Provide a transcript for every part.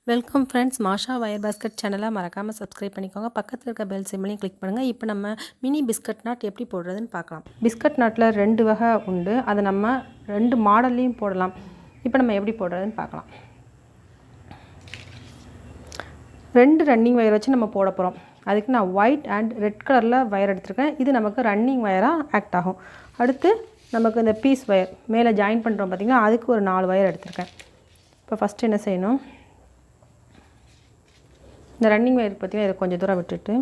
Welcome friends, மாஷா wire basket சேனலை மறக்காமல் subscribe பண்ணிக்கோங்க. பக்கத்தில் இருக்க பெல் சிம்பிளையும் கிளிக் பண்ணுங்கள். இப்போ நம்ம மினி பிஸ்கட் நாட் எப்படி போடுறதுன்னு பார்க்கலாம். பிஸ்கட் நாட்டில் 2 வகை உண்டு. அதை நம்ம 2 மாடல்லையும் போடலாம். இப்போ நம்ம எப்படி போடுறதுன்னு பார்க்கலாம். 2 ரன்னிங் வயர் வச்சு நம்ம போட போகிறோம். அதுக்கு நான் ஒயிட் அண்ட் ரெட் கலரில் வயர் எடுத்துருக்கேன். இது நமக்கு ரன்னிங் வயராக ஆக்ட் ஆகும். அடுத்து நமக்கு இந்த பீஸ் வயர் மேலே ஜாயின் பண்ணுறோம் பார்த்திங்கன்னா, அதுக்கு ஒரு 4 வயர் எடுத்துருக்கேன். இப்போ ஃபஸ்ட்டு என்ன செய்யணும், இந்த ரன்னிங் வயர் பார்த்திங்கன்னா இதை கொஞ்சம் தூரம் விட்டுட்டு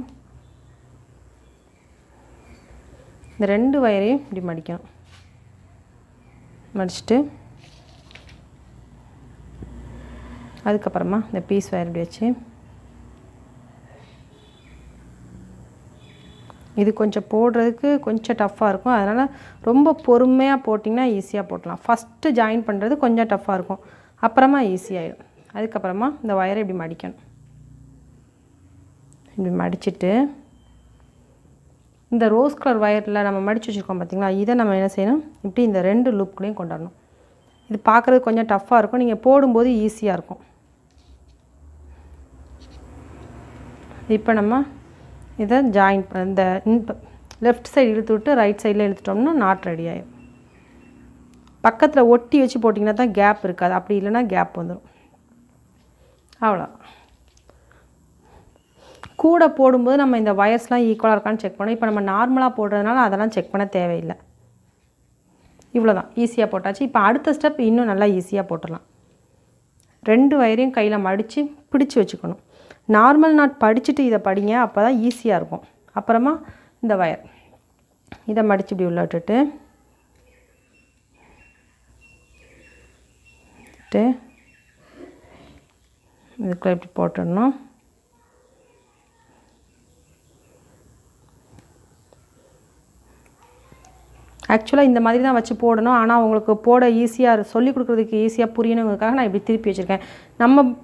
இந்த 2 வயரையும் இப்படி மடிக்கணும். மடிச்சுட்டு அதுக்கப்புறமா இந்த பீஸ் வயர் இப்படி வச்சு, இது கொஞ்சம் போடுறதுக்கு கொஞ்சம் டஃப்பாக இருக்கும். அதனால் ரொம்ப பொறுமையாக போட்டிங்கன்னா ஈஸியாக போட்டலாம். ஃபஸ்ட்டு ஜாயின் பண்ணுறது கொஞ்சம் டஃப்பாக இருக்கும், அப்புறமா ஈஸியாகிடும். அதுக்கப்புறமா இந்த வயரை இப்படி மடிக்கணும். இப்படி மடிச்சுட்டு இந்த ரோஸ் கலர் வயரில் நம்ம மடித்து வச்சுருக்கோம் பார்த்திங்களா, இதை நம்ம என்ன செய்யணும், இப்படி இந்த 2 லூப்களையும் கொண்டு வரணும். இது பார்க்குறது கொஞ்சம் டஃப்பாக இருக்கும், நீங்கள் போடும்போது ஈஸியாக இருக்கும். இப்போ நம்ம இதை ஜாயின் இந்த லெஃப்ட் சைடு இழுத்து விட்டு ரைட் சைடில் இழுத்துட்டோம்னா நாட் ரெடி ஆகிடும். பக்கத்தில் ஒட்டி வச்சு போட்டிங்கன்னா தான் கேப் இருக்காது, அப்படி இல்லைன்னா கேப் வந்துடும். அவ்வளோ. கூட போடும்போது நம்ம இந்த வயர்ஸ்லாம் ஈக்குவலாக இருக்கான்னு செக் பண்ணணும். இப்போ நம்ம நார்மலாக போடுறதுனால அதெல்லாம் செக் பண்ண தேவையில்லை. இவ்வளோ தான், ஈஸியாக போட்டாச்சு. இப்போ அடுத்த ஸ்டெப் இன்னும் நல்லா ஈஸியாக போட்டுடலாம். 2 வயரையும் கையில் மடித்து பிடிச்சி வச்சுக்கணும். நார்மல் நாட் படிச்சுட்டு இதை படிங்க, அப்போ தான் ஈஸியாக இருக்கும். அப்புறமா இந்த வயர் இதை மடித்து இப்படி உள்ள விட்டுட்டு இதுக்குள்ளே இப்படி போட்டுடணும். ஆக்சுவலாக இந்த மாதிரி தான் வச்சு போடணும். ஆனால் உங்களுக்கு போட ஈஸியாக சொல்லிக் கொடுக்குறதுக்கு ஈஸியாக புரியணுங்கிறதுக்காக நான் இப்படி திருப்பி வச்சுருக்கேன்.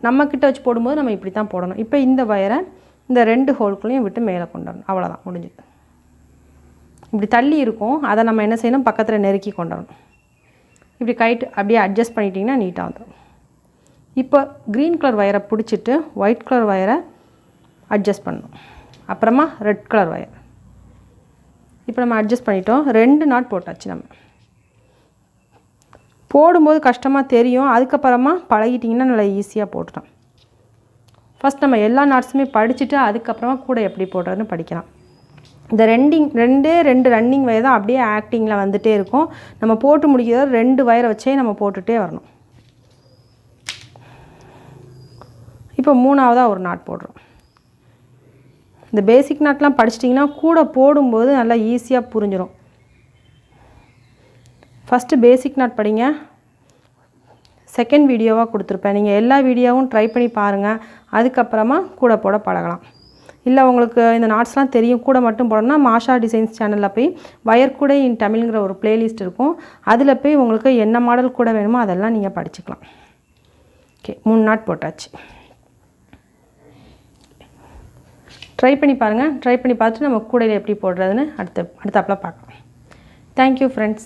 நம்மக்கிட்ட வச்சு போடும்போது நம்ம இப்படி தான் போடணும். இப்போ இந்த வயரை இந்த 2 ஹோல்குள்ளேயும் விட்டு மேலே கொண்டு வரணும். அவ்வளோதான், முடிஞ்சுது. இப்படி தள்ளி இருக்கும், அதை நம்ம என்ன செய்யணும், பக்கத்தில் நெருக்கி கொண்டு வரணும். இப்படி கைட்டு அப்படியே அட்ஜஸ்ட் பண்ணிட்டிங்கன்னா நீட்டாக வந்துடும். இப்போ க்ரீன் கலர் வயரை பிடிச்சிட்டு ஒயிட் கலர் வயரை அட்ஜஸ்ட் பண்ணணும். அப்புறமா ரெட் கலர் வயர் இப்போ நம்ம அட்ஜஸ்ட் பண்ணிட்டோம். 2 நாட் போட்டாச்சு. நம்ம போடும்போது கஷ்டமாக தெரியும், அதுக்கப்புறமா பழகிட்டிங்கன்னா நல்லா ஈஸியாக போட்டுட்டோம். ஃபஸ்ட் நம்ம எல்லா நாட்ஸுமே படிச்சுட்டு அதுக்கப்புறமா கூட எப்படி போடுறதுன்னு படிக்கலாம். இந்த 2 ரன்னிங் வயர் தான் அப்படியே ஆக்டிங்கில் வந்துகிட்டே இருக்கும். நம்ம போட்டு முடிக்கிறது 2 வயரை வச்சே நம்ம போட்டுகிட்டே வரணும். இப்போ 3ஆவதாக ஒரு நாட் போடுறோம். இந்த பேசிக் நாட்லாம் படிச்சிட்டிங்கன்னா கூட போடும்போது நல்லா ஈஸியாக புரிஞ்சிடும். ஃபஸ்ட்டு பேசிக் நாட் படிங்க, செகண்ட் வீடியோவாக கொடுத்துருப்பேன். நீங்கள் எல்லா வீடியோவும் ட்ரை பண்ணி பாருங்கள், அதுக்கப்புறமா கூட போட பழகலாம். இல்லை உங்களுக்கு இந்த நாட்ஸ்லாம் தெரியும், கூட மட்டும் போடணும்னா மாஷா டிசைன்ஸ் சேனலில் போய் வயர் கூட இன் தமிழ்ங்கிற ஒரு பிளேலிஸ்ட் இருக்கும், அதில் போய் உங்களுக்கு என்ன மாடல் கூட வேணுமோ அதெல்லாம் நீங்கள் படிச்சுக்கலாம். ஓகே, 3 நாட் போட்டாச்சு. ட்ரை பண்ணி பாருங்கள். ட்ரை பண்ணி பார்த்துட்டு நம்ம கூடையில் எப்படி போடுறதுன்னு அடுத்தாப்பில் பார்க்கலாம். Thank you friends.